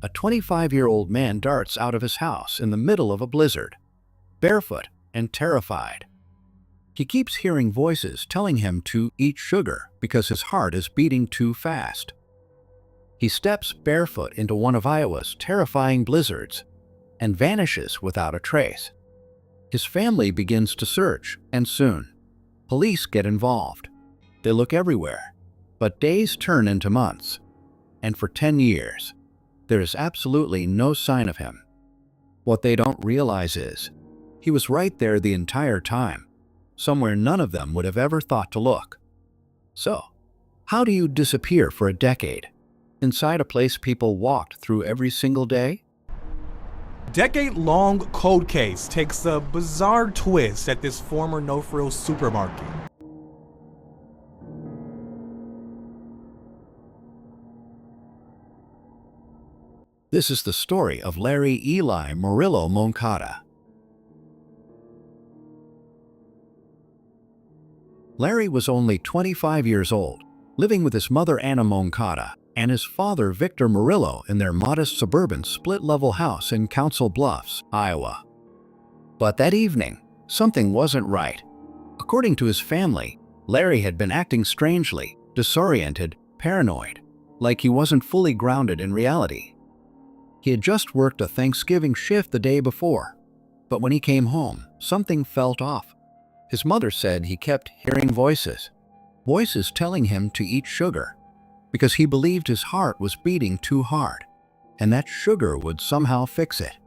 a 25-year-old man darts out of his house in the middle of a blizzard, barefoot and terrified. He keeps hearing voices telling him to eat sugar because his heart is beating too fast. He steps barefoot into one of Iowa's terrifying blizzards and vanishes without a trace. His family begins to search, and soon, police get involved. They look everywhere, but days turn into months, and for 10 years, there is absolutely no sign of him. What they don't realize is, he was right there the entire time, somewhere none of them would have ever thought to look. So, how do you disappear for a decade, inside a place people walked through every single day? Decade-long cold case takes a bizarre twist at this former No Frills Supermarket. This is the story of Larry Ely Murillo-Moncada. Larry was only 25 years old, living with his mother Anna Moncada and his father Victor Murillo in their modest suburban split-level house in Council Bluffs, Iowa. But that evening, something wasn't right. According to his family, Larry had been acting strangely, disoriented, paranoid, like he wasn't fully grounded in reality. He had just worked a Thanksgiving shift the day before, but when he came home, something felt off. His mother said he kept hearing voices telling him to eat sugar, because he believed his heart was beating too hard, and that sugar would somehow fix it.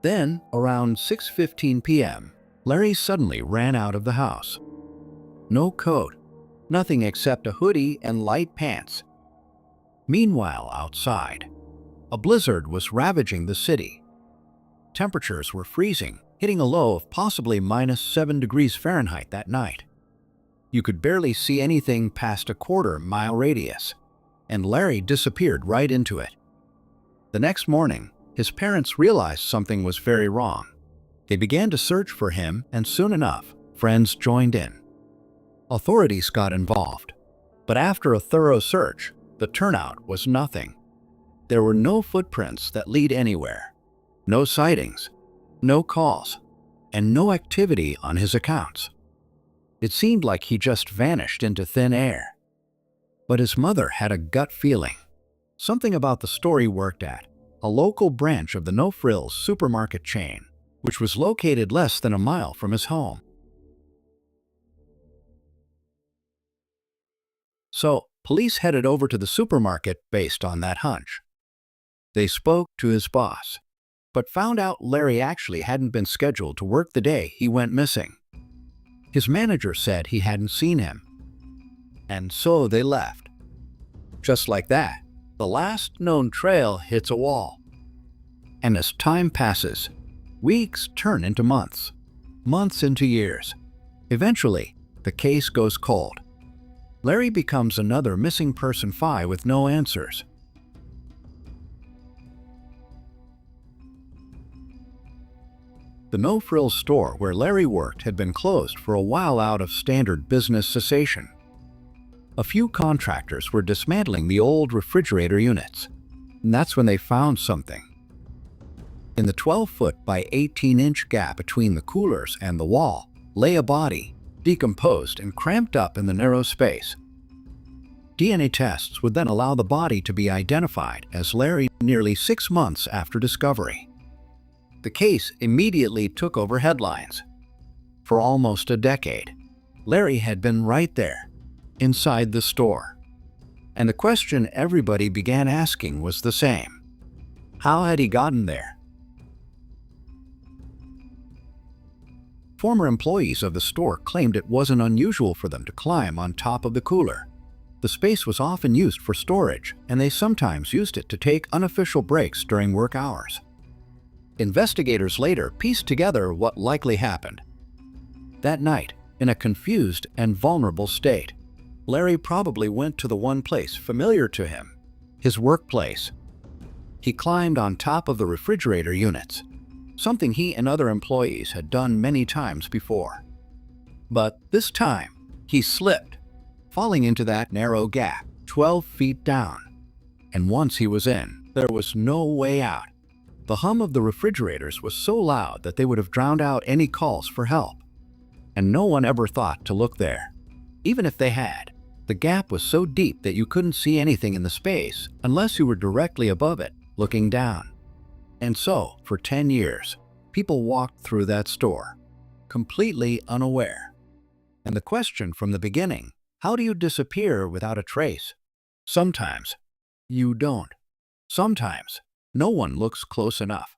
Then, around 6:15 p.m., Larry suddenly ran out of the house. No coat, nothing except a hoodie and light pants. Meanwhile, outside, a blizzard was ravaging the city. Temperatures were freezing, hitting a low of possibly -7 degrees Fahrenheit that night. You could barely see anything past a quarter-mile radius, and Larry disappeared right into it. The next morning, his parents realized something was very wrong. They began to search for him, and soon enough, friends joined in. Authorities got involved, but after a thorough search, the turnout was nothing. There were no footprints that lead anywhere, no sightings, no calls, and no activity on his accounts. It seemed like he just vanished into thin air. But his mother had a gut feeling. Something about the store he worked at, a local branch of the No Frills Supermarket chain, which was located less than a mile from his home. So, police headed over to the supermarket based on that hunch. They spoke to his boss, but found out Larry actually hadn't been scheduled to work the day he went missing. His manager said he hadn't seen him, and so they left. Just like that, the last known trail hits a wall. And as time passes, weeks turn into months, months into years. Eventually, the case goes cold. Larry becomes another missing person file with no answers. The No Frills store where Larry worked had been closed for a while out of standard business cessation. A few contractors were dismantling the old refrigerator units, and that's when they found something. In the 12-foot by 18-inch gap between the coolers and the wall lay a body, decomposed and cramped up in the narrow space. DNA tests would then allow the body to be identified as Larry nearly 6 months after discovery. The case immediately took over headlines. For almost a decade, Larry had been right there, inside the store. And the question everybody began asking was the same. How had he gotten there? Former employees of the store claimed it wasn't unusual for them to climb on top of the cooler. The space was often used for storage, and they sometimes used it to take unofficial breaks during work hours. Investigators later pieced together what likely happened. That night, in a confused and vulnerable state, Larry probably went to the one place familiar to him, his workplace. He climbed on top of the refrigerator units, something he and other employees had done many times before. But this time, he slipped, falling into that narrow gap 12 feet down. And once he was in, There was no way out. The hum of the refrigerators was so loud that they would have drowned out any calls for help. And no one ever thought to look there. Even if they had, the gap was so deep that you couldn't see anything in the space unless you were directly above it, looking down. And so, for 10 years, people walked through that store, completely unaware. And the question from the beginning, how do you disappear without a trace? Sometimes you don't. Sometimes no one looks close enough.